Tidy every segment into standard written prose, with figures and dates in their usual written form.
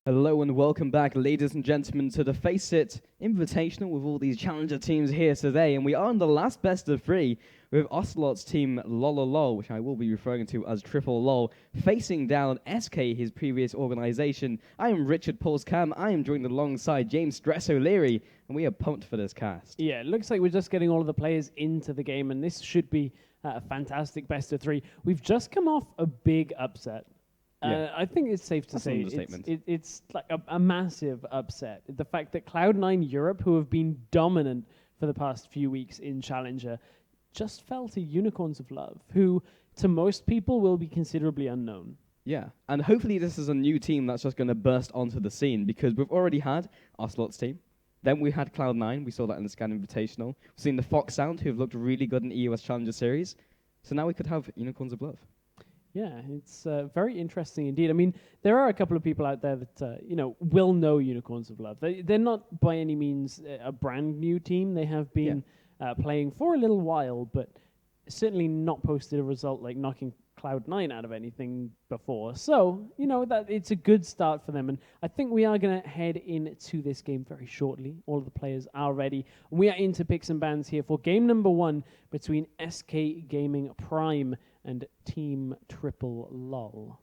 Hello and welcome back, ladies and gentlemen, to the FACEIT Invitational with all these challenger teams here today. And we are on the last best of three with Ocelot's team LOLOLOL, which I will be referring to as Triple LOL, facing down SK, his previous organization. I am Richard Paul's-Cam. I am joined alongside James Stress O'Leary, and we are pumped for this cast. Yeah, it looks like we're just getting all of the players into the game, and this should be a fantastic best of three. We've just come off a big upset. Yeah. I think it's safe to That's an say understatement. it's like a massive upset. The fact that Cloud9 Europe, who have been dominant for the past few weeks in Challenger, just fell to Unicorns of Love, who to most people will be considerably unknown. Yeah, and hopefully this is a new team that's just going to burst onto the scene, because we've already had Ocelot's team. Then we had Cloud9. We saw that in the Scan Invitational. We've seen the Fox Sound, who have looked really good in the EOS Challenger Series. So now we could have Unicorns of Love. Yeah, it's very interesting indeed. I mean, there are a couple of people out there that will know Unicorns of Love. They're not by any means a brand new team. They have been playing for a little while, but certainly not posted a result like knocking Cloud9 out of anything before. So, that it's a good start for them. And I think we are going to head into this game very shortly. All of the players are ready. And we are into picks and bans here for game number 1 between SK Gaming Prime and Team Triple LOL.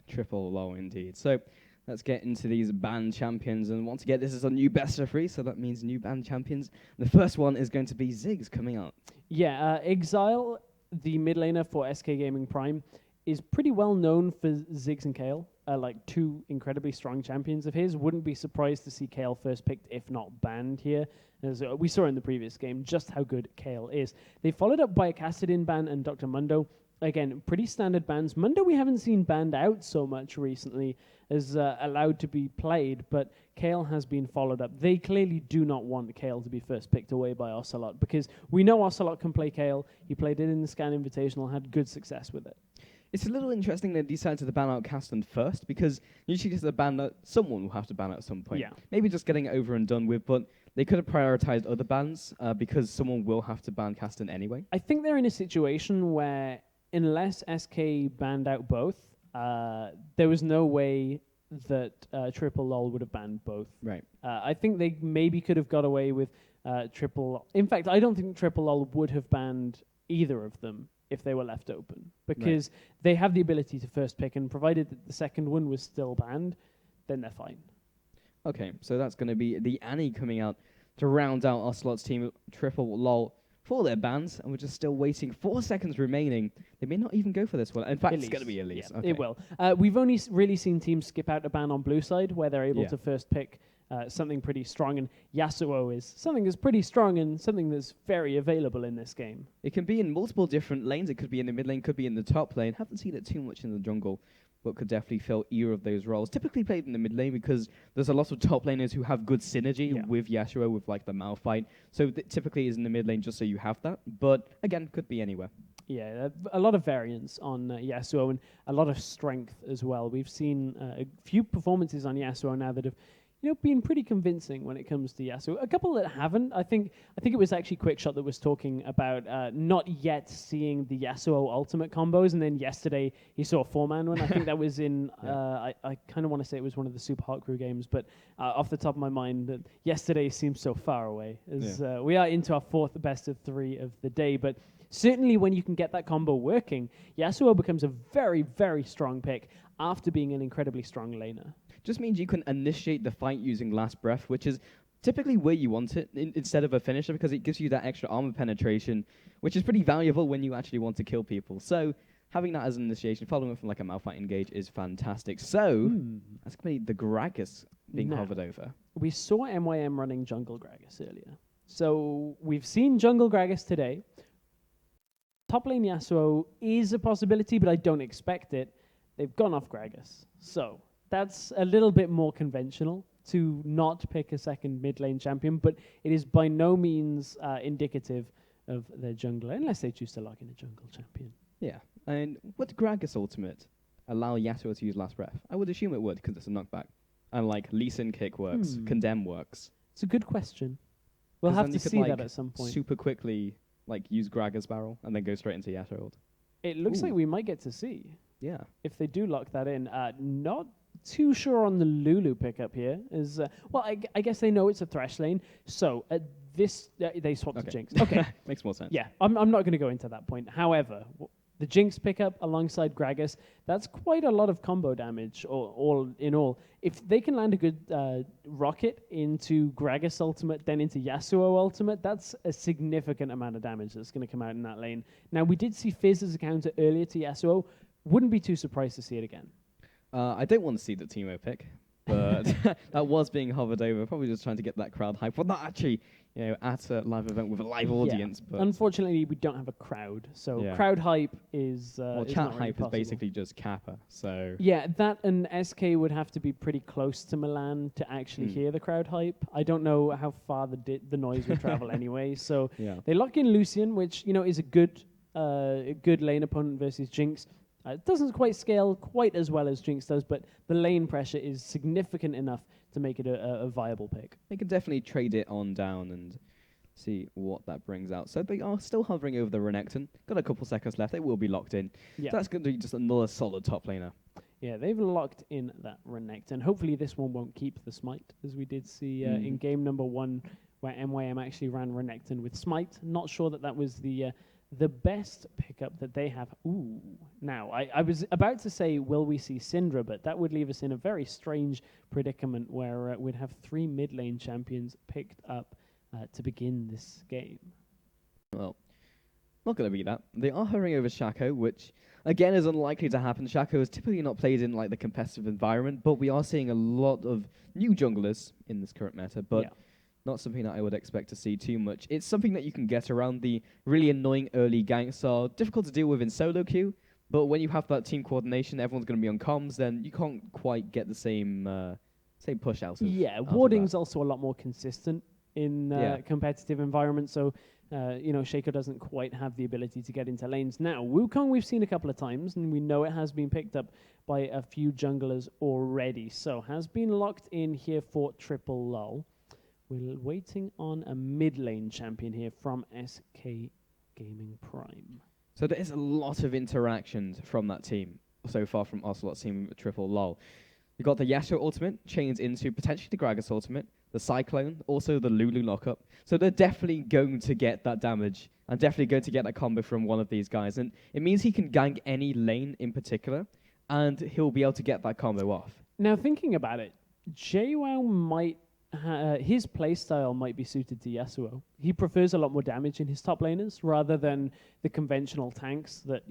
Triple LOL, indeed. So let's get into these band champions. And once again, this is a new best of 3, so that means new band champions. The first one is going to be Ziggs coming out. Yeah, Exile, the mid laner for SK Gaming Prime, is pretty well known for Ziggs and Kale, like two incredibly strong champions of his. Wouldn't be surprised to see Kale first picked, if not banned here. As we saw in the previous game just how good Kale is. They followed up by a Cassidin ban and Dr. Mundo. Again, pretty standard bans. Mundo we haven't seen banned out so much recently as allowed to be played, but Kale has been followed up. They clearly do not want Kale to be first picked away by Ocelot, because we know Ocelot can play Kale. He played it in the Scan Invitational, had good success with it. It's a little interesting they decided to ban out Caston first, because usually it's a ban that someone will have to ban at some point. Yeah. Maybe just getting it over and done with, but they could have prioritized other bans because someone will have to ban Caston anyway. I think they're in a situation where unless SK banned out both, there was no way that Triple LOL would have banned both. Right. I think they maybe could have got away with Triple. In fact, I don't think Triple LOL would have banned either of them if they were left open, because they have the ability to first pick, and provided that the second one was still banned, then they're fine. Okay, so that's going to be the Annie coming out to round out Ocelot's team, Triple LOL, for their bans, and we're just still waiting. 4 seconds remaining. They may not even go for this one. In fact, it's going to be Elise. Yeah, okay. it will. We've only really seen teams skip out a ban on blue side, where they're able to first pick something pretty strong, and Yasuo is something that's pretty strong and something that's very available in this game. It can be in multiple different lanes. It could be in the mid lane, could be in the top lane. Haven't seen it too much in the jungle, but could definitely fill either of those roles. Typically played in the mid lane because there's a lot of top laners who have good synergy with Yasuo, with like the Malphite. So typically is in the mid lane just so you have that. But again, could be anywhere. Yeah, a lot of variance on Yasuo and a lot of strength as well. We've seen a few performances on Yasuo now that have been pretty convincing when it comes to Yasuo. A couple that haven't. I think it was actually Quickshot that was talking about not yet seeing the Yasuo ultimate combos, and then yesterday he saw a 4-man one. I think that was in, I kind of want to say it was one of the Super Hot Crew games, but off the top of my mind, yesterday seems so far away, as we are into our 4th best of 3 of the day, but certainly when you can get that combo working, Yasuo becomes a very, very strong pick after being an incredibly strong laner. Just means you can initiate the fight using Last Breath, which is typically where you want it instead of a finisher, because it gives you that extra armor penetration, which is pretty valuable when you actually want to kill people. So having that as an initiation, following it from like a Malphite engage, is fantastic. So that's going to be the Gragas being hovered over. We saw MYM running Jungle Gragas earlier. So we've seen Jungle Gragas today. Top lane Yasuo is a possibility, but I don't expect it. They've gone off Gragas. So that's a little bit more conventional to not pick a second mid lane champion, but it is by no means indicative of their jungler, unless they choose to lock in a jungle champion. Yeah, and would Gragas ultimate allow Yasuo to use Last Breath? I would assume it would, because it's a knockback. And like Lee Sin kick works, Condemn works. It's a good question. We'll have to see that at some point. Super quickly use Gragas barrel and then go straight into Yasuo ult. It looks like we might get to see. Yeah. If they do lock that in, not too sure on the Lulu pickup here. I guess they know it's a Thresh lane, so at this they swapped to Jinx. Okay, makes more sense. yeah, I'm not going to go into that point. However, the Jinx pickup alongside Gragas, that's quite a lot of combo damage, all in all. If they can land a good rocket into Gragas ultimate, then into Yasuo ultimate, that's a significant amount of damage that's going to come out in that lane. Now, we did see Fizz as a counter earlier to Yasuo. Wouldn't be too surprised to see it again. I don't want to see the Teemo pick, but that was being hovered over, probably just trying to get that crowd hype. Well, not actually, at a live event with a live audience. But unfortunately, we don't have a crowd, so crowd hype is chat not hype really is basically just Kappa. So yeah, that and SK would have to be pretty close to Milan to actually hear the crowd hype. I don't know how far the noise would travel anyway. So they lock in Lucian, which is a good lane opponent versus Jinx. It doesn't quite scale quite as well as Jinx does, but the lane pressure is significant enough to make it a viable pick. They can definitely trade it on down and see what that brings out. So they are still hovering over the Renekton. Got a couple seconds left. They will be locked in. Yeah. So that's going to be just another solid top laner. Yeah, they've locked in that Renekton. Hopefully this one won't keep the Smite, as we did see in game number 1, where MYM actually ran Renekton with Smite. Not sure that was the best pickup that they have. Ooh. Now, I was about to say, will we see Syndra, but that would leave us in a very strange predicament where we'd have 3 mid lane champions picked up to begin this game. Well, not going to be that. They are hurrying over Shaco, which, again, is unlikely to happen. Shaco is typically not played in the competitive environment, but we are seeing a lot of new junglers in this current meta, but not something that I would expect to see too much. It's something that you can get around. The really annoying early ganks are difficult to deal with in solo queue, but when you have that team coordination, everyone's going to be on comms, then you can't quite get the same push out of warding's also a lot more consistent in competitive environments, so Shaco doesn't quite have the ability to get into lanes. Now, Wukong we've seen a couple of times, and we know it has been picked up by a few junglers already, so has been locked in here for triple LOL. We're waiting on a mid lane champion here from SK Gaming Prime. So there is a lot of interactions from that team so far from Ocelot's team triple LOL. You've got the Yasuo ultimate chains into potentially the Gragas ultimate, the Cyclone, also the Lulu lockup. So they're definitely going to get that damage and definitely going to get that combo from one of these guys. And it means he can gank any lane in particular, and he'll be able to get that combo off. Now, thinking about it, JWoww might his playstyle might be suited to Yasuo. He prefers a lot more damage in his top laners rather than the conventional tanks that,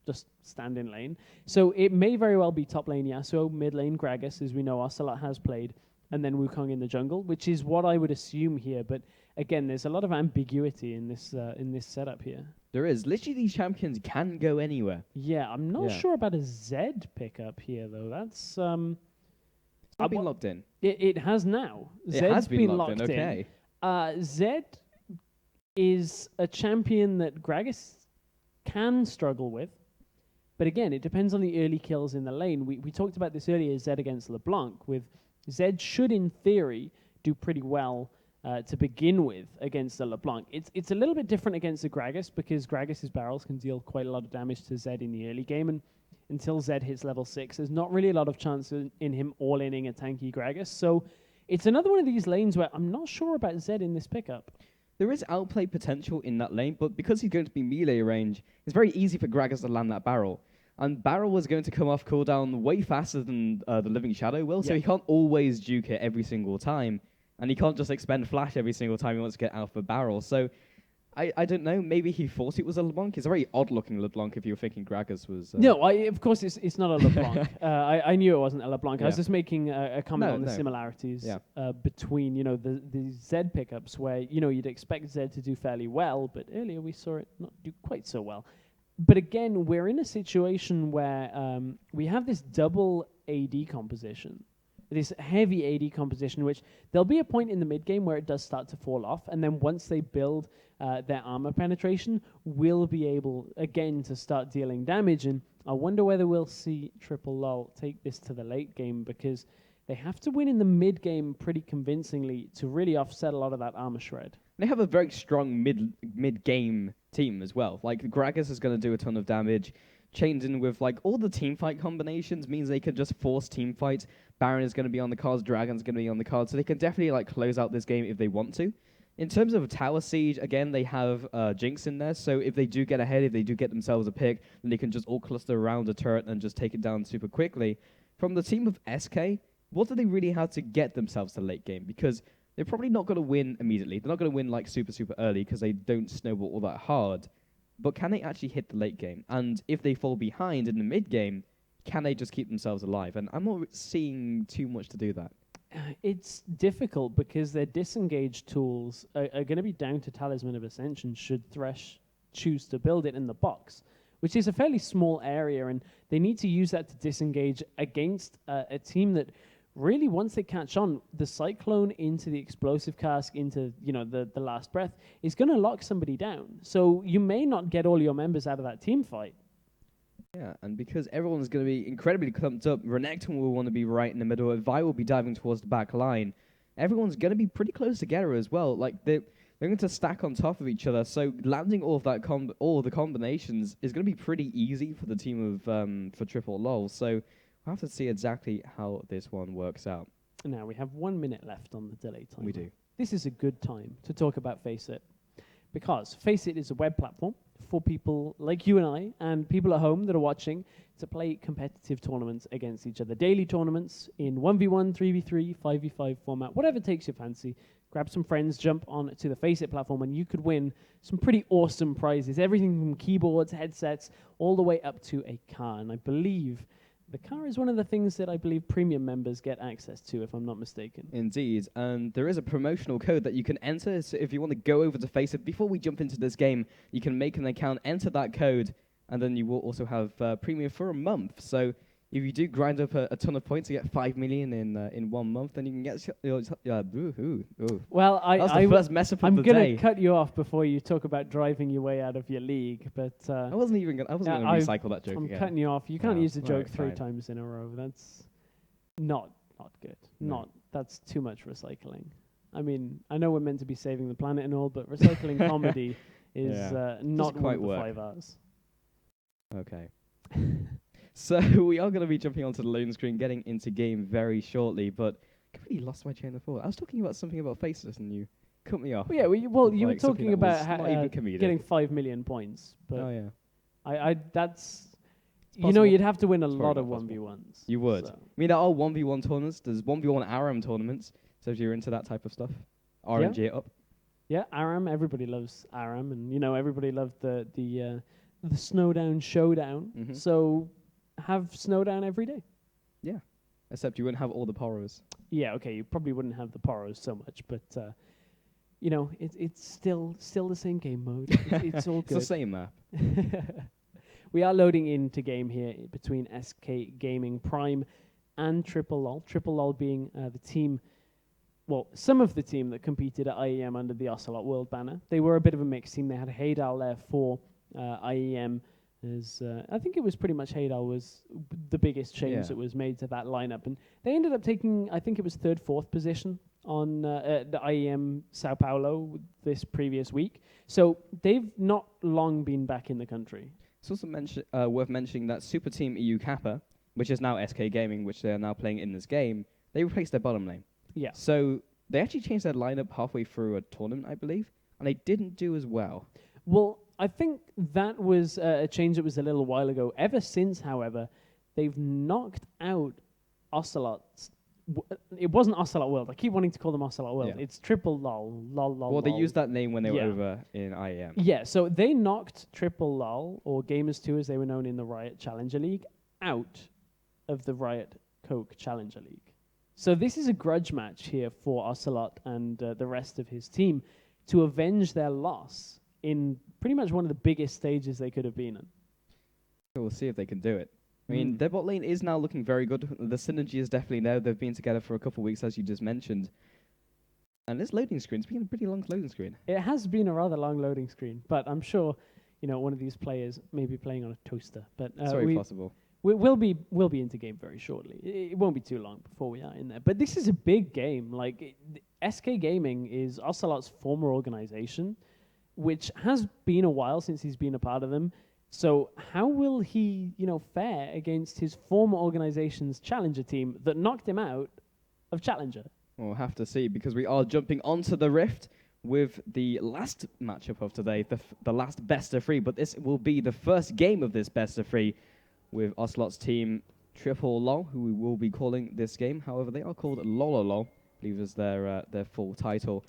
just stand in lane. So it may very well be top lane Yasuo, mid lane Gragas, as we know Ocelot has played, and then Wukong in the jungle, which is what I would assume here. But again, there's a lot of ambiguity in this setup here. There is. Literally, these champions can go anywhere. Yeah, I'm not sure about a Zed pickup here, though. That's... It's been locked in. It has now. It has been locked in. Okay. Zed is a champion that Gragas can struggle with. But again, it depends on the early kills in the lane. We talked about this earlier, Zed against LeBlanc. With Zed should, in theory, do pretty well to begin with against the LeBlanc. It's a little bit different against the Gragas because Gragas' barrels can deal quite a lot of damage to Zed in the early game. And until Zed hits level 6, there's not really a lot of chance in him all-inning a tanky Gragas. So it's another one of these lanes where I'm not sure about Zed in this pickup. There is outplay potential in that lane, but because he's going to be melee range, it's very easy for Gragas to land that barrel. And barrel was going to come off cooldown way faster than the Living Shadow will, so he can't always juke it every single time. And he can't just expend flash every single time he wants to get out of a barrel. So I don't know. Maybe he thought it was a LeBlanc. It's a very odd-looking LeBlanc if you were thinking Gragas was... No, of course it's not a LeBlanc. I knew it wasn't a LeBlanc. I was just making a comment on the similarities between the Zed pickups where you'd expect Zed to do fairly well, but earlier we saw it not do quite so well. But again, we're in a situation where we have this double AD composition. This heavy AD composition, which there'll be a point in the mid game where it does start to fall off, and then once they build their armor penetration, we'll be able again to start dealing damage. And I wonder whether we'll see Triple LOL take this to the late game, because they have to win in the mid game pretty convincingly to really offset a lot of that armor shred. They have a very strong mid game team as well. Like Gragas is going to do a ton of damage. chained in with like all the team fight combinations means they can just force team fights. Baron is going to be on the cards, Dragon's going to be on the cards, so they can definitely like close out this game if they want to. In terms of a tower siege, again, they have Jinx in there, so if they do get ahead, if they do get themselves a pick, then they can just all cluster around a turret and just take it down super quickly. From the team of SK, what do they really have to get themselves to late game? Because they're probably not going to win immediately. They're not going to win like super early because they don't snowball all that hard. But can they actually hit the late game? And if they fall behind in the mid game, can they just keep themselves alive? And I'm not seeing too much to do that. It's difficult because their disengage tools are going to be down to Talisman of Ascension should Thresh choose to build it in the box, which is a fairly small area, and they need to use that to disengage against a team that really, once they catch on, the Cyclone into the Explosive Cask, into the last breath, is going to lock somebody down. So you may not get all your members out of that team fight. Yeah, and because everyone's going to be incredibly clumped up, Renekton will want to be right in the middle, Vi will be diving towards the back line. Everyone's going to be pretty close together as well. Like, they're going to stack on top of each other, so landing all of that all the combinations is going to be pretty easy for the team of for Triple LOL. So we'll have to see exactly how this one works out. Now, we have 1 minute left on the delay time. We do. This is a good time to talk about FACEIT, because FACEIT is a web platform for people like you and I and people at home that are watching to play competitive tournaments against each other. Daily tournaments in 1v1, 3v3, 5v5 format, whatever takes your fancy. Grab some friends, jump on to the FACEIT platform, and you could win some pretty awesome prizes. Everything from keyboards, headsets, all the way up to a car. And I believe the car is one of the things that I believe premium members get access to, if I'm not mistaken. Indeed, and there is a promotional code that you can enter, so if you want to go over to FACEIT, before we jump into this game, you can make an account, enter that code, and then you will also have premium for a month. So if you do grind up a ton of points to get 5 million in 1 month, then you can get... Well, that's the first mess up of I'm the going day. to cut you off before you talk about driving your way out of your league, but... I wasn't even going to recycle that joke I'm again. cutting you off. You can't use the joke right, 3 fine. times in a row. That's not good. No. That's too much recycling. I mean, I know we're meant to be saving the planet and all, but recycling comedy is not one quite of the work. 5 R's. Okay. So we are going to be jumping onto the loading screen, getting into game very shortly, but I completely lost my chain of thought. I was talking about something about FACEIT and you cut me off. Well, yeah, you were Like something talking that was about not even comedic. getting 5 million points, but Oh, yeah. that's... possible. you'd have to win a It's lot very of possible. 1v1s. You would. So. I mean, there are 1v1 tournaments. There's 1v1 ARAM tournaments. So if you're into that type of stuff, RNG it up. Yeah, ARAM. Everybody loves ARAM, and everybody loved the Snowdown Showdown. Mhm. So have Snowdown every day. Yeah. Except you wouldn't have all the poros. Yeah, okay. You probably wouldn't have the poros so much, but it's still the same game mode. It's all It's good. the same map. We are loading into game here between SK Gaming Prime and Triple LOL. Triple LOL being the team. Well, some of the team that competed at IEM under the Ocelot World banner. They were a bit of a mixed team. They had Haydal there for IEM. I think it was pretty much Haydal was the biggest change that was made to that lineup. And they ended up taking, I think it was 3rd, 4th position on the IEM Sao Paulo this previous week. So they've not long been back in the country. It's also worth mentioning that Super Team EU Kappa, which is now SK Gaming, which they are now playing in this game, they replaced their bottom lane. Yeah. So they actually changed their lineup halfway through a tournament, I believe, and they didn't do as well. Well, I think that was a change that was a little while ago. Ever since, however, they've knocked out Ocelots. It wasn't Ocelot World. I keep wanting to call them Ocelot World. Yeah. It's Triple LOL. Well, they used that name when they were Yeah. over in IEM. Yeah, so they knocked Triple LOL, or Gamers 2 as they were known in the Riot Challenger League, out of the Riot Coke Challenger League. So this is a grudge match here for Ocelot and the rest of his team to avenge their loss in pretty much one of the biggest stages they could have been in. So we'll see if they can do it. I mean, their bot lane is now looking very good. The synergy is definitely there. They've been together for a couple of weeks, as you just mentioned. And this loading screen's been a pretty long loading screen. It has been a rather long loading screen, but I'm sure, one of these players may be playing on a toaster. But It's very possible. We'll be into game very shortly. It won't be too long before we are in there. But this is a big game. Like SK Gaming is Ocelot's former organization, which has been a while since he's been a part of them. So how will he, fare against his former organization's Challenger team that knocked him out of Challenger? We'll have to see, because we are jumping onto the Rift with the last matchup of today, the last best of 3, but this will be the first game of this best of 3 with Ocelot's team Triple LOL, who we will be calling this game. However, they are called LOLOLOL, I believe is their full title,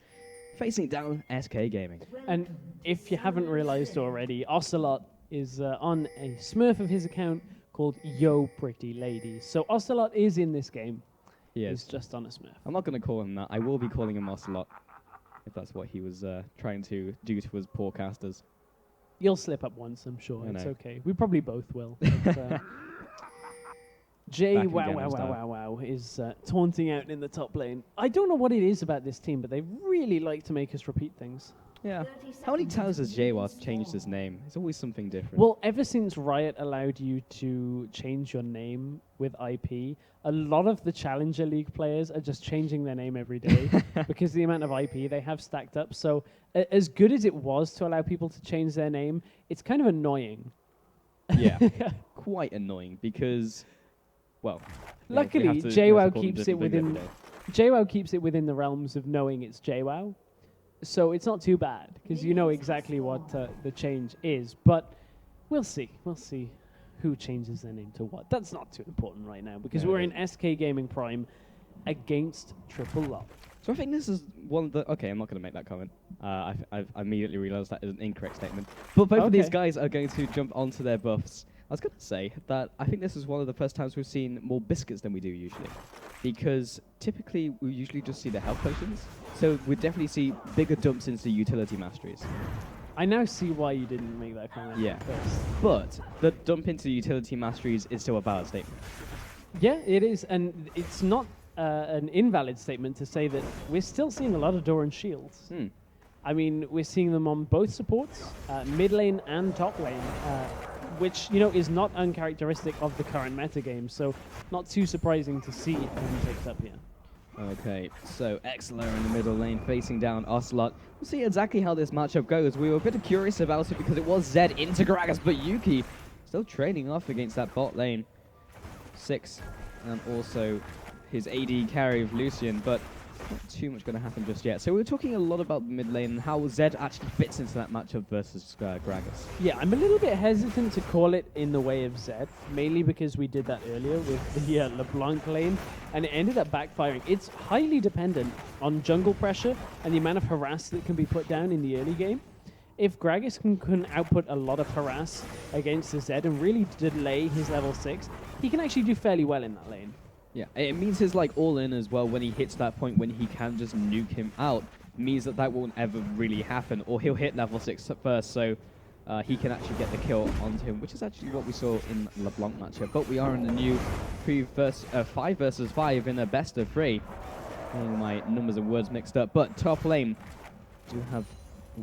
facing down SK Gaming. And if you haven't realized already, Ocelot is on a Smurf of his account called Yo Pretty Lady. So Ocelot is in this game. Yes. He's just on a Smurf. I'm not going to call him that. I will be calling him Ocelot, if that's what he was trying to do to his poor casters. You'll slip up once, I'm sure. I It's know. okay. We probably both will. But, Jay Back in wow Gangnam Style. wow wow wow is taunting out in the top lane. I don't know what it is about this team, but they really like to make us repeat things. Yeah. How many times has Jaywas changed his name? It's always something different. Well, ever since Riot allowed you to change your name with IP, a lot of the Challenger League players are just changing their name every day because the amount of IP they have stacked up. So as good as it was to allow people to change their name, it's kind of annoying. Yeah. Quite annoying because, well, Luckily, JWoww keeps it within JWoww keeps it within the realms of knowing it's JWoww. So it's not too bad, because you know exactly what the change is. But we'll see. We'll see who changes their name to what. That's not too important right now, because No, we're it in SK Gaming Prime against Triple LOL. So I think this is one of the... Okay, I'm not going to make that comment. I've immediately realized that is an incorrect statement. But both of these Okay. guys are going to jump onto their buffs. I was going to say that I think this is one of the first times we've seen more biscuits than we do usually. Because typically we usually just see the health potions. So we definitely see bigger dumps into utility masteries. I now see why you didn't make that comment. Yeah. First. But the dump into utility masteries is still a valid statement. Yeah, it is, and it's not an invalid statement to say that we're still seeing a lot of Doran shields. I mean, we're seeing them on both supports, mid lane and top lane, which, is not uncharacteristic of the current metagame, so not too surprising to see them picked up here. Okay, so Exler in the middle lane facing down Ocelot. We'll see exactly how this matchup goes. We were a bit curious about it because it was Zed into Gragas, but Yuki still trading off against that bot lane. 6, and also his AD carry of Lucian, but not too much going to happen just yet. So we were talking a lot about the mid lane and how Zed actually fits into that matchup versus Gragas. Yeah, I'm a little bit hesitant to call it in the way of Zed, mainly because we did that earlier with the LeBlanc lane, and it ended up backfiring. It's highly dependent on jungle pressure and the amount of harass that can be put down in the early game. If Gragas can output a lot of harass against the Zed and really delay his level 6, he can actually do fairly well in that lane. Yeah, it means his all-in as well when he hits that point when he can just nuke him out. Means that won't ever really happen, or he'll hit level 6 first, so he can actually get the kill onto him, which is actually what we saw in LeBlanc matchup. But we are in the new 5 versus 5 in a best of 3. Getting my numbers and words mixed up, but top lane do have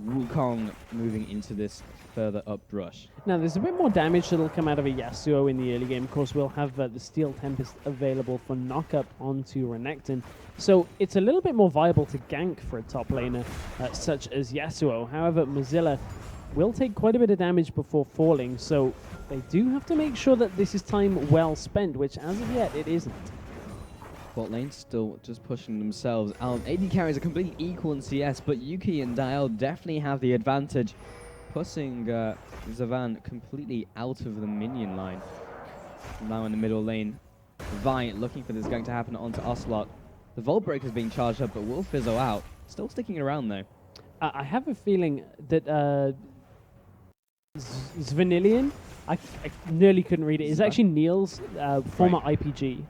Wukong moving into this further up brush. Now, there's a bit more damage that'll come out of a Yasuo in the early game. Of course, we'll have the Steel Tempest available for knock-up onto Renekton. So it's a little bit more viable to gank for a top laner such as Yasuo. However, Mozilla will take quite a bit of damage before falling, so they do have to make sure that this is time well spent, which as of yet, it isn't. Bot lane still just pushing themselves out. AD carries are completely equal in CS, but Yuki and Dial definitely have the advantage, pushing Zavan completely out of the minion line. Now in the middle lane, Vi looking for this going to happen onto Ocelot. The Vault Breaker is being charged up, but will fizzle out. Still sticking around though. I have a feeling that Zvanillion, I nearly couldn't read it, is actually Neil's former IPG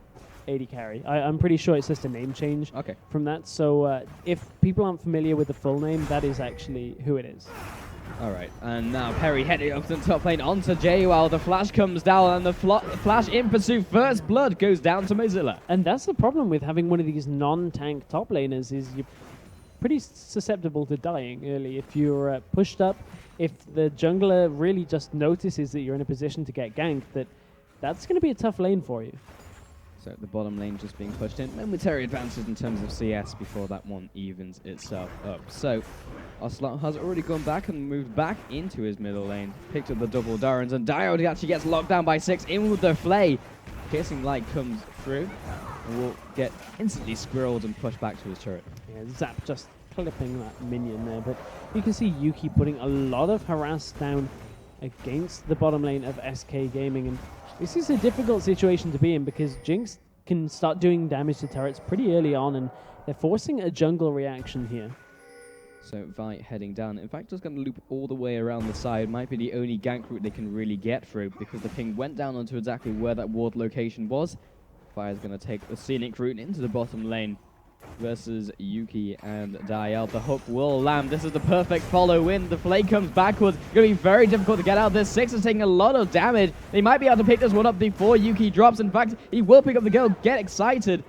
AD carry. I'm pretty sure it's just a name change from that. So if people aren't familiar with the full name, that is actually who it is. Alright, and now Perry heading up to the top lane onto JWoww. The flash comes down, and the flash in pursuit. First blood goes down to Mozilla. And that's the problem with having one of these non-tank top laners, is you're pretty susceptible to dying early. If you're pushed up, if the jungler really just notices that you're in a position to get ganked, that's going to be a tough lane for you. So the bottom lane just being pushed in. Momentary advances in terms of CS before that one evens itself up. So Ocelot has already gone back and moved back into his middle lane. Picked up the double Darrens, and Diode actually gets locked down by 6 in with the Flay. Piercing Light comes through and will get instantly squirreled and pushed back to his turret. Yeah, Zap just clipping that minion there, but you can see Yuki putting a lot of harass down against the bottom lane of SK Gaming, and this is a difficult situation to be in because Jinx can start doing damage to turrets pretty early on, and they're forcing a jungle reaction here. So Vi heading down. In fact, just going to loop all the way around the side. Might be the only gank route they can really get through because the ping went down onto exactly where that ward location was. Vi is going to take the scenic route into the bottom lane versus Yuki and Dial. The hook will land. This is the perfect follow in. The Flay comes backwards. Going to be very difficult to get out of this. 6 is taking a lot of damage. They might be able to pick this one up before Yuki drops. In fact, he will pick up the kill. Get excited.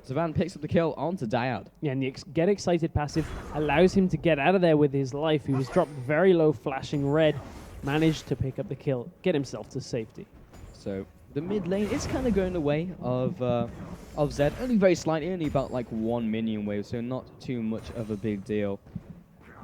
Zavan picks up the kill onto Diad. Yeah, and the Get Excited passive allows him to get out of there with his life. He was dropped very low, flashing red, managed to pick up the kill, get himself to safety. So the mid lane is kind of going the way of Zed, only very slightly, only about like 1 minion wave, so not too much of a big deal.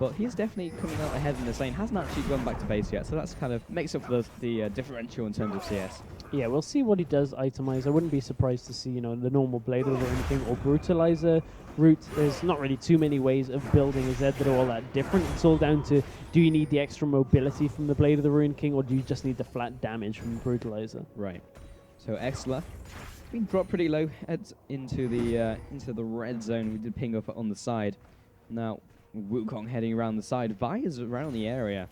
But he's definitely coming out ahead in this lane. Hasn't actually gone back to base yet, so that's kind of makes up for the differential in terms of CS. Yeah, we'll see what he does itemize. I wouldn't be surprised to see, you know, the normal Blade of the Ruin King or Brutalizer route. There's not really too many ways of building a Zed that are all that different. It's all down to, do you need the extra mobility from the Blade of the Ruin King, or do you just need the flat damage from Brutalizer? Right. So Exler been dropped pretty low, heads into the red zone. We did ping up on the side. Now Wukong heading around the side. Vi is around the area.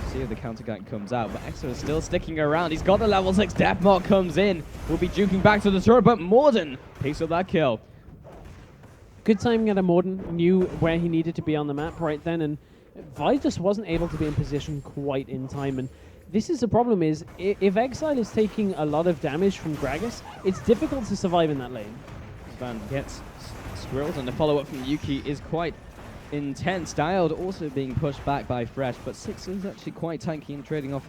See if the counter gank comes out, but Exler is still sticking around. He's got the level 6 death mark comes in. Will be juking back to the turret, but Morden picks up that kill. Good timing out of Morden. Knew where he needed to be on the map right then, and Vi just wasn't able to be in position quite in time. And this is the problem, is if Exile is taking a lot of damage from Gragas, it's difficult to survive in that lane. Van gets squirreled, and the follow-up from Yuki is quite intense. Dialed also being pushed back by Fresh, but 6 is actually quite tanky and trading off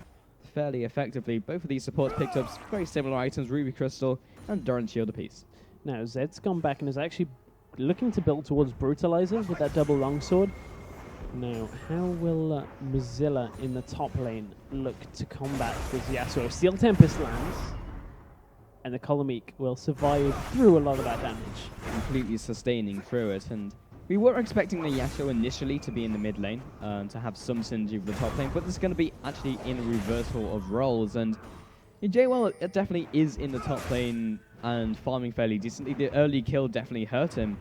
fairly effectively. Both of these supports picked up very similar items, Ruby Crystal and Doran Shield apiece. Now Zed's gone back and is actually looking to build towards Brutalizer with that double longsword. Now, how will Mozilla in the top lane look to combat this Yasuo? Steel Tempest lands, and the Columnique will survive through a lot of that damage. Completely sustaining through it, and we were expecting the Yasuo initially to be in the mid lane, to have some synergy with the top lane, but this is going to be actually in a reversal of roles, and JWell definitely is in the top lane and farming fairly decently. The early kill definitely hurt him,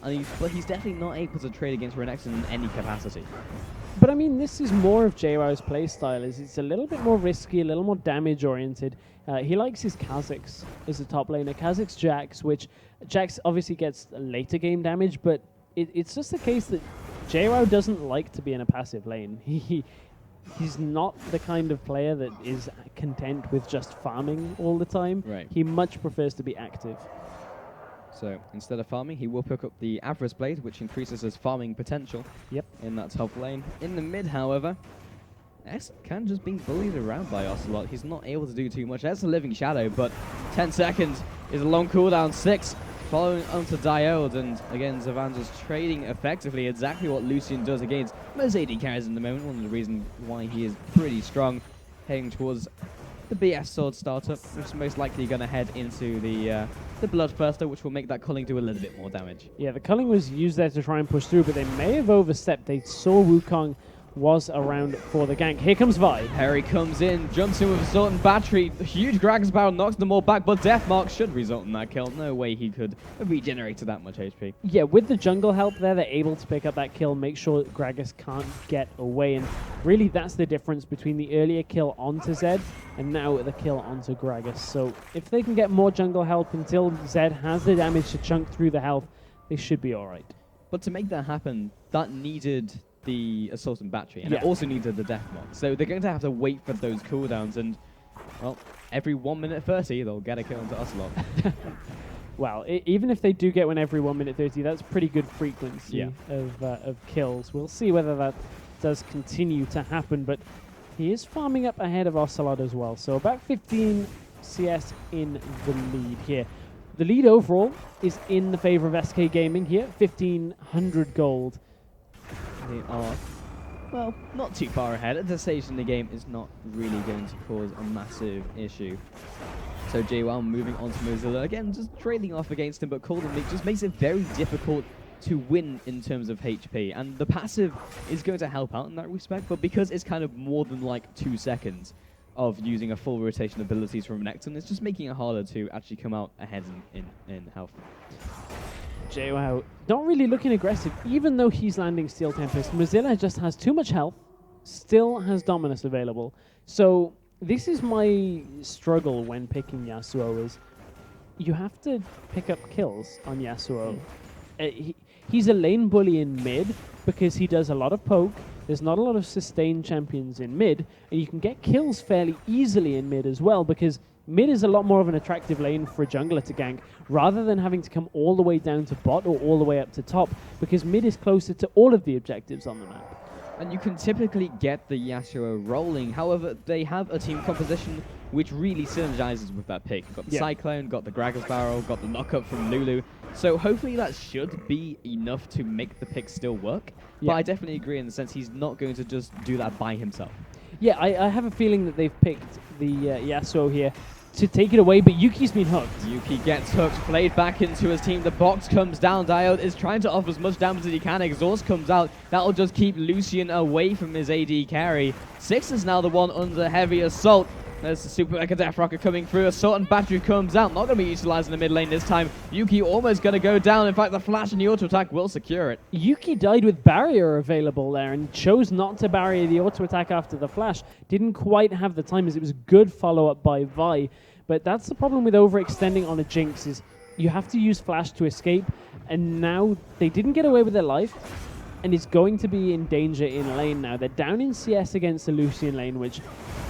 but he's definitely not able to trade against Renekton in any capacity. But I mean, this is more of JWow's playstyle. It's a little bit more risky, a little more damage-oriented. He likes his Kha'Zix as a top laner. Kha'Zix Jax, which Jax obviously gets later game damage, but it's just the case that JWow doesn't like to be in a passive lane. He's not the kind of player that is content with just farming all the time. Right. He much prefers to be active. So instead of farming, he will pick up the Avarice Blade, which increases his farming potential in that top lane. In the mid, however, X can just being bullied around by Ocelot. He's not able to do too much. That's a Living Shadow, but 10 seconds is a long cooldown. 6 following onto Diode, and again, Zavan just trading effectively exactly what Lucian does against most AD carries in the moment. One of the reasons why he is pretty strong, heading towards the BS Sword startup, which is most likely going to head into the Bloodthirster, which will make that culling do a little bit more damage. Yeah, the culling was used there to try and push through, but they may have overstepped. They saw Wukong was around for the gank. Here comes Vi. Harry comes in, jumps in with a Sword and Battery. The huge Gragas barrel knocks them all back, but Deathmark should result in that kill. No way he could have regenerated that much HP. Yeah, with the jungle help there, they're able to pick up that kill, make sure that Gragas can't get away. And really, that's the difference between the earlier kill onto Zed and now the kill onto Gragas. So if they can get more jungle help until Zed has the damage to chunk through the health, they should be all right. But to make that happen, that needed the Assault and Battery, and it also needed the Death Mark. So they're going to have to wait for those cooldowns, and, well, every 1 minute 30, they'll get a kill into Ocelot. Well, even if they do get one every 1 minute 30, that's pretty good frequency of kills. We'll see whether that does continue to happen, but he is farming up ahead of Ocelot as well. So about 15 CS in the lead here. The lead overall is in the favor of SK Gaming here, 1,500 gold. They are, well, not too far ahead. At this stage in the game, it's not really going to cause a massive issue. So JWoww moving on to Mozilla. Again, just trading off against him, but Golden League just makes it very difficult to win in terms of HP. And the passive is going to help out in that respect, but because it's kind of more than like 2 seconds of using a full rotation abilities from Renekton, it's just making it harder to actually come out ahead in health. JWoww not really looking aggressive, even though he's landing Steel Tempest. Mozilla just has too much health, still has Dominus available. So this is my struggle when picking Yasuo, is you have to pick up kills on Yasuo. He's a lane bully in mid because he does a lot of poke. There's not a lot of sustained champions in mid, and you can get kills fairly easily in mid as well, because mid is a lot more of an attractive lane for a jungler to gank, rather than having to come all the way down to bot or all the way up to top, because mid is closer to all of the objectives on the map. And you can typically get the Yasuo rolling. However, they have a team composition which really synergizes with that pick. Got the Cyclone, got the Gragas Barrel, got the knockup from Lulu. So hopefully that should be enough to make the pick still work. But I definitely agree in the sense he's not going to just do that by himself. Yeah, I have a feeling that they've picked the Yasuo here to take it away, but Yuki's been hooked. Yuki gets hooked, played back into his team. The box comes down. Diode is trying to offer as much damage as he can. Exhaust comes out. That'll just keep Lucian away from his AD carry. Six is now the one under heavy assault. There's the Super Mega Death Rocket coming through. Assault and Battery comes out. Not going to be utilized in the mid lane this time. Yuki almost going to go down. In fact, the flash and the auto attack will secure it. Yuki died with barrier available there and chose not to barrier the auto attack after the flash. Didn't quite have the time, as it was a good follow-up by Vi. But that's the problem with overextending on a Jinx, is you have to use flash to escape. And now they didn't get away with their life, and it's going to be in danger in lane now. They're down in CS against the Lucian lane, which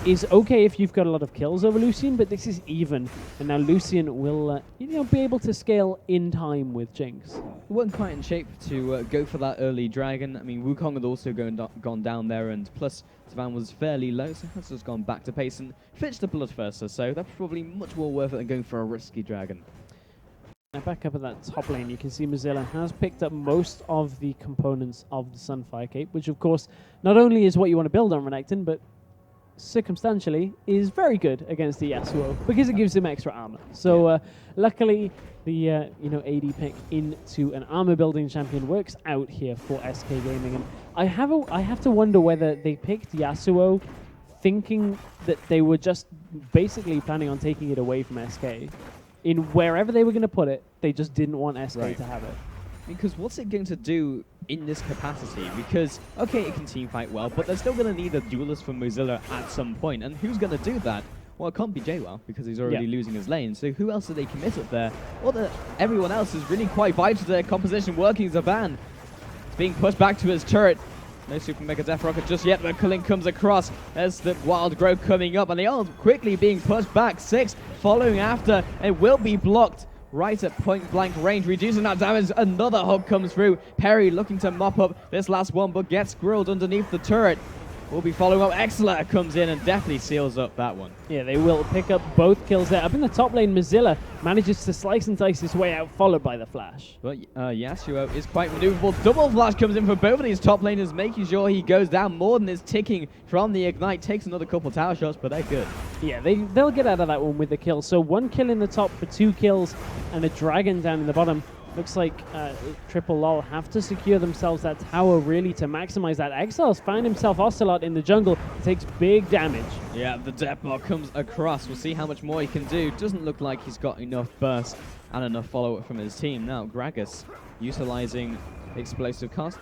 is okay if you've got a lot of kills over Lucian, but this is even. And now Lucian will be able to scale in time with Jinx. He wasn't quite in shape to go for that early dragon. I mean, Wukong had also gone down there, and plus Savan was fairly low, so has just gone back to pace and fetched the Bloodthirster, so that's probably much more worth it than going for a risky dragon. Now back up at that top lane, you can see Mozilla has picked up most of the components of the Sunfire Cape, which of course not only is what you want to build on Renekton, but circumstantially is very good against the Yasuo because it gives him extra armor. So luckily the AD pick into an armor building champion works out here for SK Gaming, and I have to wonder whether they picked Yasuo thinking that they were just basically planning on taking it away from SK. In wherever they were going to put it, they just didn't want SK to have it. Because what's it going to do in this capacity? Because, okay, it can teamfight well, but they're still going to need a duelist from Mozilla at some point. And who's going to do that? Well, it can't be JWoww, because he's already losing his lane. So who else do they commit up there? Well, everyone else is really quite vital to their composition working. Zaban. It's being pushed back to his turret. No Super Mega Death Rocket just yet, but Culling comes across. There's the Wild Growth coming up, and they are quickly being pushed back. Six following after, and will be blocked right at point-blank range, reducing that damage. Another hook comes through. Perry looking to mop up this last one, but gets grilled underneath the turret. Will be following up. Excellent comes in and definitely seals up that one. Yeah, they will pick up both kills there. Up in the top lane, Mozilla manages to slice and dice his way out, followed by the flash. But Yasuo is quite maneuverable. Double flash comes in for both of these top laners, making sure he goes down. more than is ticking from the Ignite. Takes another couple tower shots, but they're good. Yeah, they'll get out of that one with the kill. So 1 kill in the top for 2 kills, and a dragon down in the bottom. Looks like Triple LOL have to secure themselves that tower really to maximize that. Exiles found himself Ocelot in the jungle. He takes big damage. Yeah, the Deathmark comes across. We'll see how much more he can do. Doesn't look like he's got enough burst and enough follow-up from his team. Now, Gragas utilizing Explosive Cast.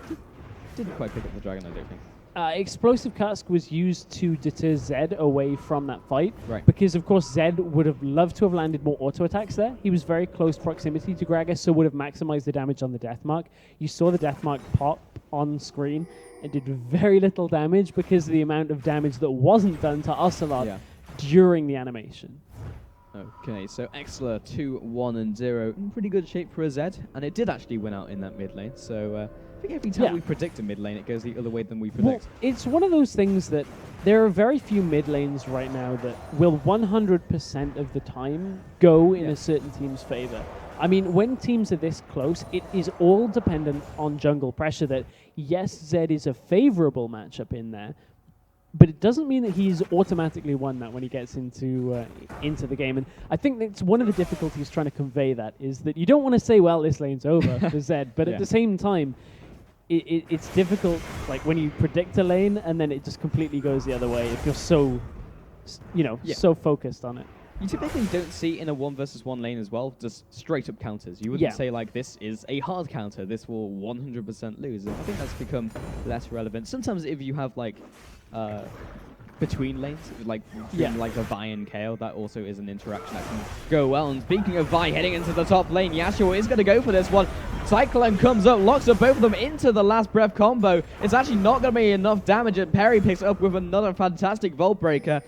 Didn't quite pick up the dragon, I don't think. Explosive Cask was used to deter Zed away from that fight. Right. Because, of course, Zed would have loved to have landed more auto attacks there. He was very close proximity to Gragas, so would have maximized the damage on the Deathmark. You saw the Deathmark pop on screen. It did very little damage because of the amount of damage that wasn't done to Ocelot during the animation. Okay, so Exler 2-1-0 in pretty good shape for a Z, and it did actually win out in that mid lane. So I think every time we predict a mid lane, it goes the other way than we predict. Well, it's one of those things that there are very few mid lanes right now that will 100% of the time go in a certain team's favor. I mean, when teams are this close, it is all dependent on jungle pressure. That yes, Zed is a favorable matchup in there, but it doesn't mean that he's automatically won that when he gets into the game. And I think that's one of the difficulties trying to convey that, is that you don't want to say, well, this lane's over for Zed, but at the same time, it's difficult, like when you predict a lane and then it just completely goes the other way if you're so, so focused on it. You typically don't see in a 1-versus-1 lane as well, just straight up counters. You wouldn't say like, this is a hard counter, this will 100% lose. And I think that's become less relevant. Sometimes if you have like between lanes, like like a Vi and Kale, that also is an interaction that can go well. And speaking of Vi heading into the top lane, Yasuo is going to go for this one. Cyclone comes up, locks up both of them into the last breath combo. It's actually not going to be enough damage, and Perry picks up with another fantastic Vault Breaker.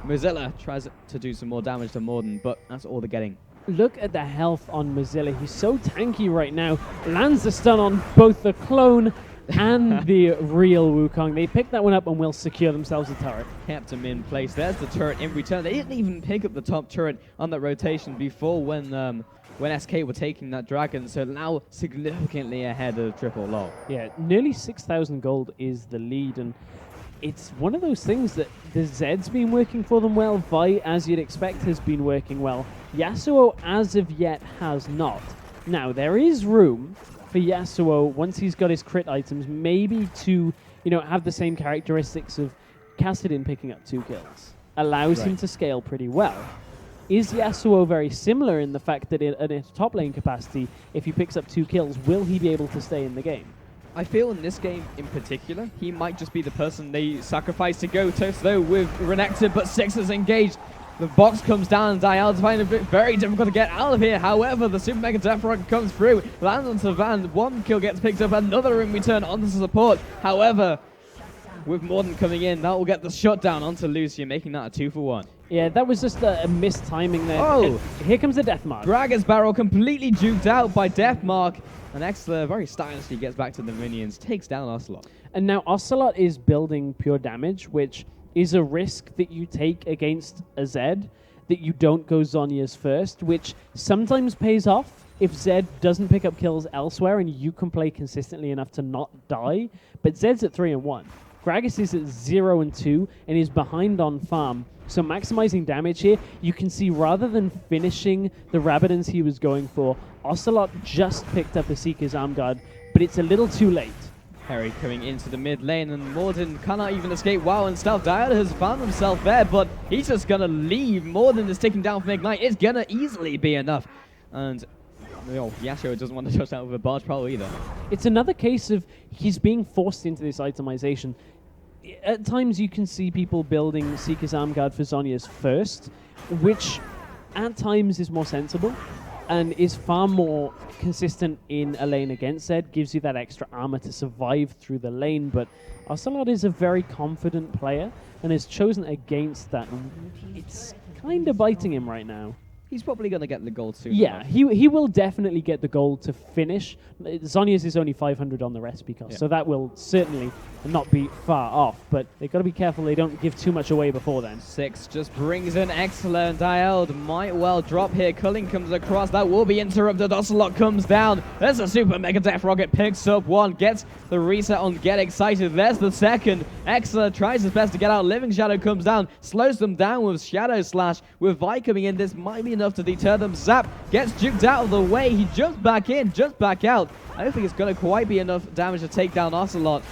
Mozilla tries to do some more damage to Morden, but that's all they're getting. Look at the health on Mozilla. He's so tanky right now. Lands the stun on both the clone and the real Wukong. They pick that one up and will secure themselves a turret. Kept him in place. There's the turret in return. They didn't even pick up the top turret on that rotation before when SK were taking that dragon, so now significantly ahead of Triple LOL. Yeah, nearly 6,000 gold is the lead, and it's one of those things that the Zed's been working for them well. Vi, as you'd expect, has been working well. Yasuo, as of yet, has not. Now, there is room for Yasuo, once he's got his crit items, maybe to, have the same characteristics of Kassadin picking up 2 kills. Allows him to scale pretty well. Is Yasuo very similar in the fact that in a top lane capacity, if he picks up 2 kills, will he be able to stay in the game? I feel in this game in particular, he might just be the person they sacrifice to go toe-to-toe with Renekton, but Six is engaged. The box comes down, and Dial's finding it very difficult to get out of here. However, the Super Mega Death Rocket comes through, lands onto Van. 1 kill gets picked up, another in return onto support. However, with Morden coming in, that will get the shutdown onto Lucia, making that a 2-for-1. Yeah, that was just a missed timing there. Oh! Here comes the Death Mark. Dragon's Barrel completely juked out by Death Mark. And Exler very stylishly gets back to the minions, takes down Ocelot. And now Ocelot is building pure damage, which is a risk that you take against a Zed, that you don't go Zhonya's first, which sometimes pays off if Zed doesn't pick up kills elsewhere and you can play consistently enough to not die. But Zed's at 3-1. Gragas is at 0-2 and is behind on farm. So maximizing damage here, you can see rather than finishing the Rabadons he was going for, Ocelot just picked up the Seeker's Arm Guard, but it's a little too late. Harry coming into the mid lane, and Morden cannot even escape. Wow, and Stealth Dial has found himself there, but he's just going to leave. Morden is taking down from Ignite. It's going to easily be enough. And Yasuo doesn't want to touch that with a barge pole either. It's another case of he's being forced into this itemization. At times you can see people building Seeker's Arm Guard for Zhonya's first, which at times is more sensible and is far more consistent in a lane against Zed, gives you that extra armor to survive through the lane, but Ocelot is a very confident player and has chosen against that. It's kind of biting him right now. He's probably going to get the gold soon. Yeah, he will definitely get the gold to finish. Zhonya's is only 500 on the recipe cost, so that will certainly not be far off, but they've got to be careful they don't give too much away before then. Six just brings in excellent. Dialed might well drop here. Culling comes across. That will be interrupted. Ocelot comes down. There's a Super Mega Death Rocket. Picks up 1. Gets the reset on Get Excited. There's the second. Excellent tries his best to get out. Living Shadow comes down. Slows them down with Shadow Slash. With Vi coming in, this might be enough to deter them. Zap gets juked out of the way. He jumps back in, jumps back out. I don't think it's going to quite be enough damage to take down Ocelot.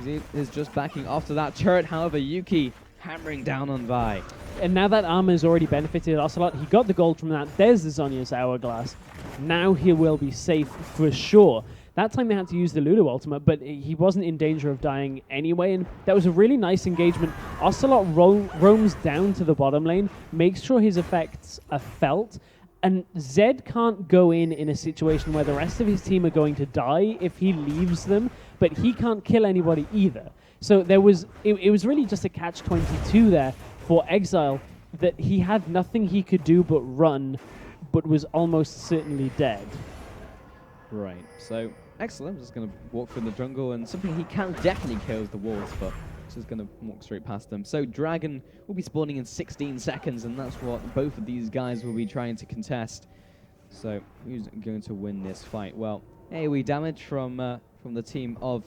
He is just backing off to that turret. However, Yuki hammering down on Vi. And now that armor has already benefited Ocelot, he got the gold from that. There's the Zhonya's Hourglass. Now he will be safe for sure. That time they had to use the Lulu ultimate, but he wasn't in danger of dying anyway, and that was a really nice engagement. Ocelot roams down to the bottom lane, makes sure his effects are felt, and Zed can't go in a situation where the rest of his team are going to die if he leaves them, but he can't kill anybody either. So there was it was really just a catch-22 there for Exile. that he had nothing he could do but run, but was almost certainly dead. Right, so excellent. Just going to walk through the jungle, and something he can definitely kill is the walls, but just going to walk straight past them. So Dragon will be spawning in 16 seconds, and that's what both of these guys will be trying to contest. So who's going to win this fight? Well, AoE damage from the team of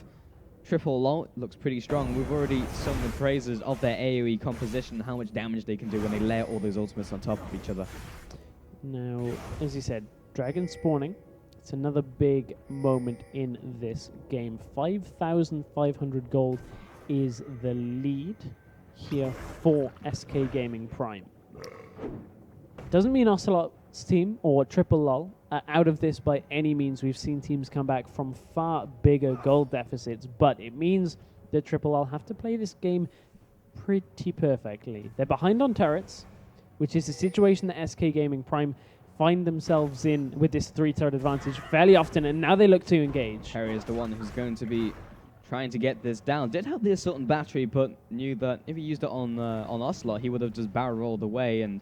LOLOLOL looks pretty strong. We've already sung the praises of their AoE composition, how much damage they can do when they layer all those ultimates on top of each other. Now, as you said, Dragon spawning. It's another big moment in this game. 5,500 gold is the lead here for SK Gaming Prime. Doesn't mean Ocelot's team or LOLOLOL are out of this by any means. We've seen teams come back from far bigger gold deficits, but it means that LOLOLOL have to play this game pretty perfectly. They're behind on turrets, which is a situation that SK Gaming Prime find themselves in with this 3-turret advantage fairly often, and now they look to engage. Harry is the one who's going to be trying to get this down. Did have the assault and battery, but knew that if he used it on Ocelot, he would have just barrel rolled away,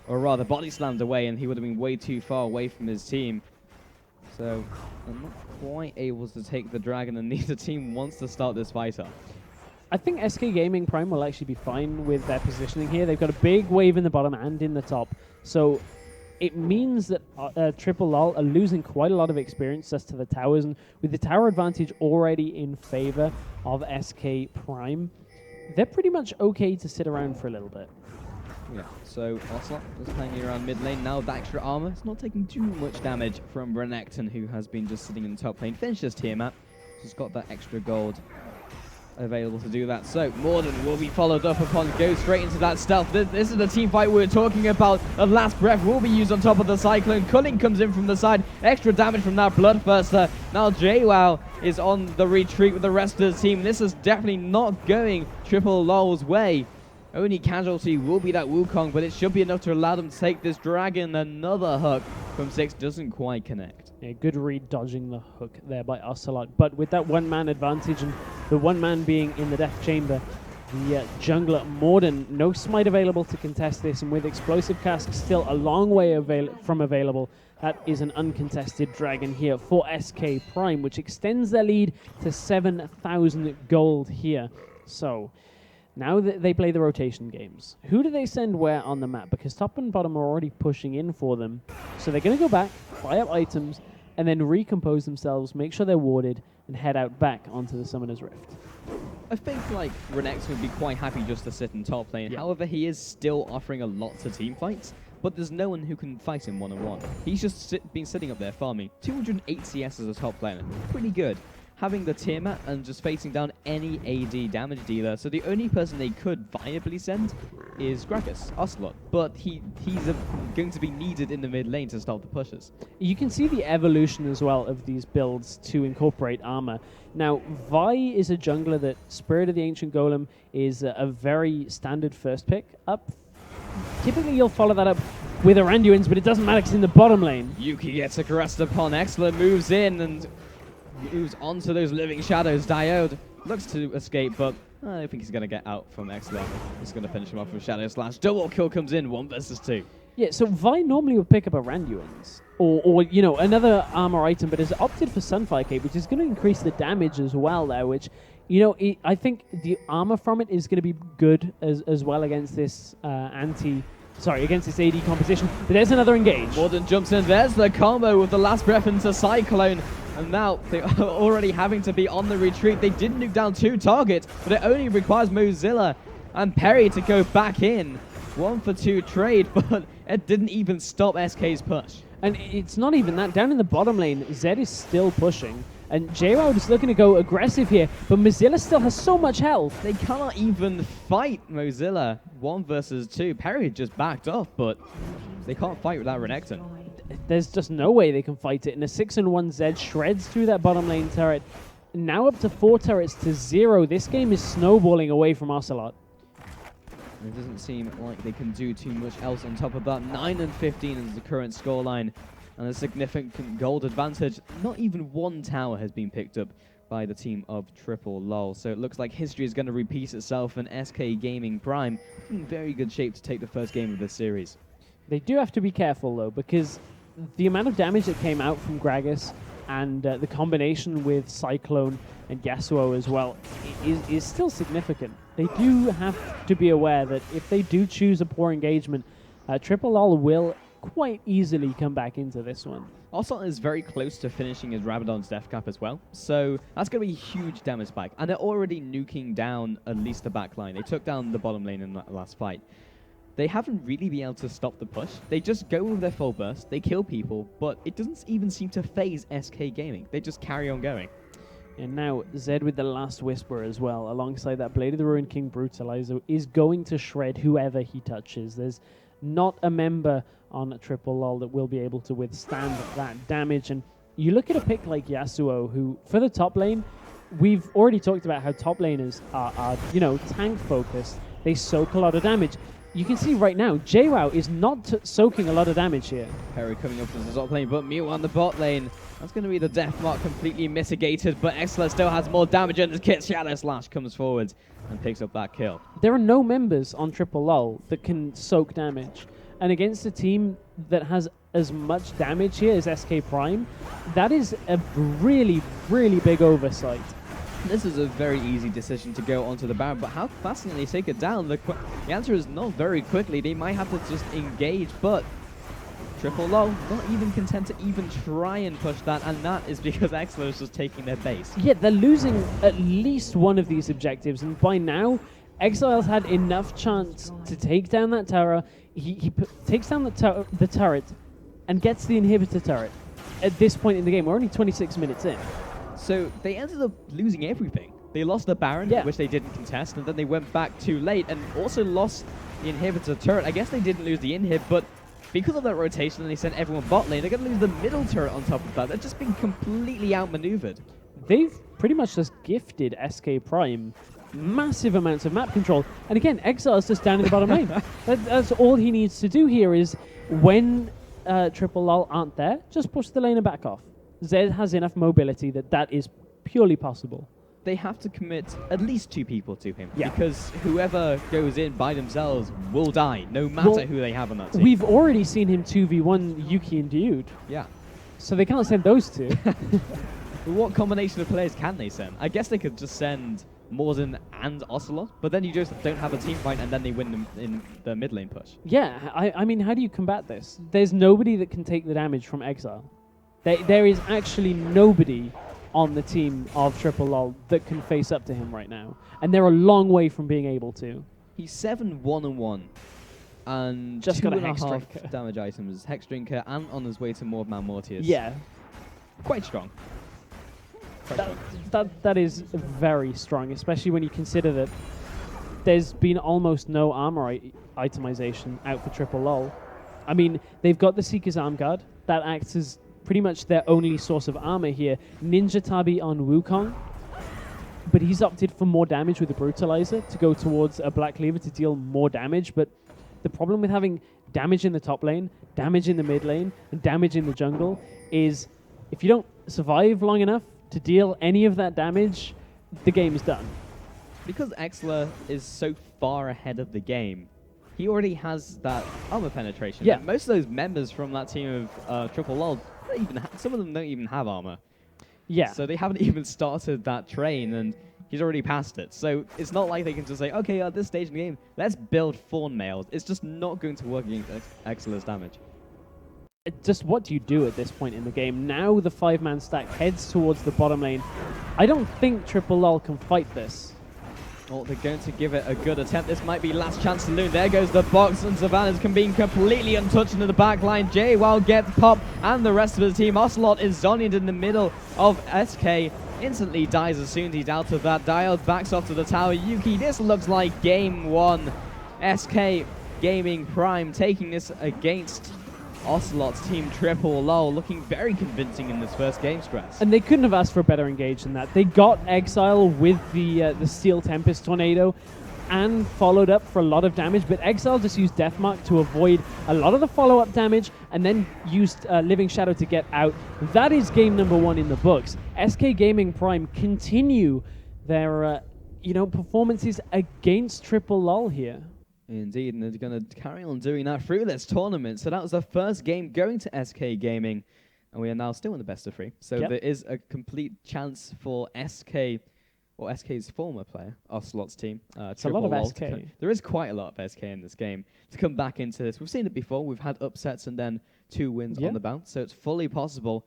or rather body slammed away, and he would have been way too far away from his team. So I'm not quite able to take the Dragon, and neither team wants to start this fight up. I think SK Gaming Prime will actually be fine with their positioning here. They've got a big wave in the bottom and in the top, so it means that LOLOLOL are losing quite a lot of experience just to the towers, and with the tower advantage already in favor of SK Prime, they're pretty much okay to sit around for a little bit. Yeah, so Ocelot is playing around mid lane. Now with extra armor, it's not taking too much damage from Renekton, who has been just sitting in the top lane. Finished his Tiamat, just got that extra gold available to do that. So Morden will be followed up upon, go straight into that stealth. This is the team fight we were talking about. The last breath will be used on top of the Cyclone. Culling comes in from the side, extra damage from that Bloodthirster. Now JWoww is on the retreat with the rest of the team. This is definitely not going LOLOL's way. Only casualty will be that Wukong, but it should be enough to allow them to take this Dragon. Another hook from 6 doesn't quite connect. Yeah, good read dodging the hook there by Ocelot. But with that one-man advantage and the one man being in the death chamber, the jungler Morden, no smite available to contest this, and with explosive cask still a long way from available, that is an uncontested Dragon here for SK Prime, which extends their lead to 7,000 gold here. So now that they play the rotation games, who do they send where on the map? Because top and bottom are already pushing in for them. So they're going to go back, buy up items, and then recompose themselves, make sure they're warded, and head out back onto the Summoner's Rift. I think like Renekton would be quite happy just to sit in top lane. Yeah. However, he is still offering a lot to team fights, but there's no one who can fight him one-on-one. He's just been sitting up there farming. 208 CS as a top laner. Pretty good. Having the Tiamat and just facing down any AD damage dealer. So the only person they could viably send is Gragas, Ocelot. But he's going to be needed in the mid lane to stop the pushes. You can see the evolution as well of these builds to incorporate armor. Now, Vi is a jungler that Spirit of the Ancient Golem is a very standard first pick up. Typically, you'll follow that up with Aranduins, but it doesn't matter because in the bottom lane. Yuki gets a caressed upon. Excellent moves in and moves onto those living shadows. Diode looks to escape, but I don't think he's going to get out from Excellent. He's going to finish him off with Shadow Slash. Double kill comes in, 1 versus 2. Yeah, so Vi normally would pick up Aranduins, or you know, another armor item, but has opted for Sunfire Cape, which is going to increase the damage as well there, which, you know, I think the armor from it is going to be good as well against this against this AD composition. But there's another engage. Morden jumps in. There's the combo with the last breath into Cyclone. And now they are already having to be on the retreat. They did nuke down 2 targets, but it only requires Mozilla and Perry to go back in. 1 for 2 trade, but it didn't even stop SK's push. And it's not even that. Down in the bottom lane, Zed is still pushing. And JWoww is looking to go aggressive here, but Mozilla still has so much health. They cannot even fight Mozilla. 1 versus 2. Perry just backed off, but they can't fight without Renekton. There's just no way they can fight it. And a 6-1 Zed shreds through that bottom lane turret. Now up to 4 turrets to 0. This game is snowballing away from Ocelot. It doesn't seem like they can do too much else on top of that. 9 and 15 is the current scoreline. And a significant gold advantage. Not even 1 tower has been picked up by the team of Triple LOL. So it looks like history is going to repeat itself, and SK Gaming Prime in very good shape to take the first game of this series. They do have to be careful, though, because the amount of damage that came out from Gragas and the combination with Cyclone and Yasuo as well is still significant. They do have to be aware that if they do choose a poor engagement, Triple LOL will quite easily come back into this one. Ocelot is very close to finishing his Rabadon's death cap as well, so that's going to be a huge damage spike. And they're already nuking down at least the back line. They took down the bottom lane in that last fight. They haven't really been able to stop the push. They just go with their full burst, they kill people, but it doesn't even seem to phase SK Gaming. They just carry on going. And now Zed with the Last Whisper as well, alongside that Blade of the Ruined King Brutalizer, is going to shred whoever he touches. There's not a member on Triple LOL that will be able to withstand that damage. And you look at a pick like Yasuo, who, for the top lane, we've already talked about how top laners are tank focused. They soak a lot of damage. You can see right now, JWoww is not soaking a lot of damage here. Perry coming up as the top lane, but Mew on the bot lane. That's going to be the death mark completely mitigated, but Excellent still has more damage, and his kit Shadow Slash comes forward and picks up that kill. There are no members on Triple LOL that can soak damage. And against a team that has as much damage here as SK Prime, that is a really, really big oversight. This is a very easy decision to go onto the Baron, but how fast can they take it down? The answer is not very quickly. They might have to just engage, but Triple LOL not even content to even try and push that, and that is because Exlo is just taking their base. Yeah, they're losing at least one of these objectives, and by now, Exile's had enough chance to take down that tower. He takes down the turret and gets the inhibitor turret. At this point in the game, we're only 26 minutes in. So they ended up losing everything. They lost the Baron, which they didn't contest, and then they went back too late and also lost the inhibitor turret. I guess they didn't lose the inhib, but because of that rotation and they sent everyone bot lane, they're going to lose the middle turret on top of that. They're just being completely outmaneuvered. They've pretty much just gifted SK Prime massive amounts of map control. And again, Exile is just down in the bottom lane. That's all he needs to do here is when Triple LOL aren't there, just push the laner back off. Zed has enough mobility that is purely possible. They have to commit at least 2 people to him, because whoever goes in by themselves will die, no matter who they have on that team. We've already seen him 2v1 Yuki and Dude. Yeah. So they can't send those two. What combination of players can they send? I guess they could just send Morden and Ocelot, but then you just don't have a team fight and then they win them in the mid lane push. Yeah, I mean, how do you combat this? There's nobody that can take the damage from Exile. There is actually nobody on the team of Triple LOL that can face up to him right now. And they're a long way from being able to. He's 7-1-1. And just got a Hex 2.5 Drinker. damage items, Hex Drinker, and on his way to more Malmortius. Yeah. Quite strong. That is very strong, especially when you consider that there's been almost no armor itemization out for Triple LOL. I mean, they've got the Seeker's Arm Guard. That acts as pretty much their only source of armor here. Ninja Tabi on Wukong, but he's opted for more damage with the Brutalizer to go towards a Black Cleaver to deal more damage. But the problem with having damage in the top lane, damage in the mid lane, and damage in the jungle is if you don't survive long enough to deal any of that damage, the game is done. Because Exler is so far ahead of the game, he already has that armor penetration. Yeah. And most of those members from that team of Triple LOL, some of them don't even have armor. Yeah. So they haven't even started that train, and he's already passed it. So it's not like they can just say, okay, at this stage in the game, let's build Fawn Mails. It's just not going to work against Exler's damage. Just what do you do at this point in the game? Now the 5-man stack heads towards the bottom lane. I don't think Triple LOL can fight this. Well, they're going to give it a good attempt. This might be last chance to loon. There goes the box, and Savannah's can be completely untouched into the back line. JWoww gets pop, and the rest of the team. Ocelot is zoned in the middle of SK. Instantly dies as soon as he's out of that. Dialed backs off to the tower. Yuki, this looks like game 1. SK Gaming Prime taking this against Ocelot's team Triple LOL, looking very convincing in this first game stress. And they couldn't have asked for a better engage than that. They got Exile with the Steel Tempest Tornado. and followed up for a lot of damage, but Exile just used Deathmark to avoid a lot of the follow-up damage and then used Living Shadow to get out. That is game number 1 in the books. SK Gaming Prime continue their performances against Triple LOL here. Indeed, and they're going to carry on doing that through this tournament. So that was the first game going to SK Gaming, and we are now still in the best of 3. So there is a complete chance for SK, or SK's former player, Ocelot's team. It's a lot of SK. There is quite a lot of SK in this game to come back into this. We've seen it before. We've had upsets and then 2 wins on the bounce, so it's fully possible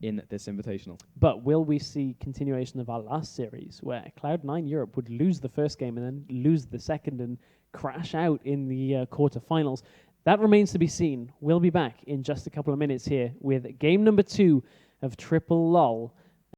in this Invitational. But will we see continuation of our last series where Cloud9 Europe would lose the first game and then lose the second and crash out in the quarterfinals? That remains to be seen. We'll be back in just a couple of minutes here with game number 2 of Triple LOL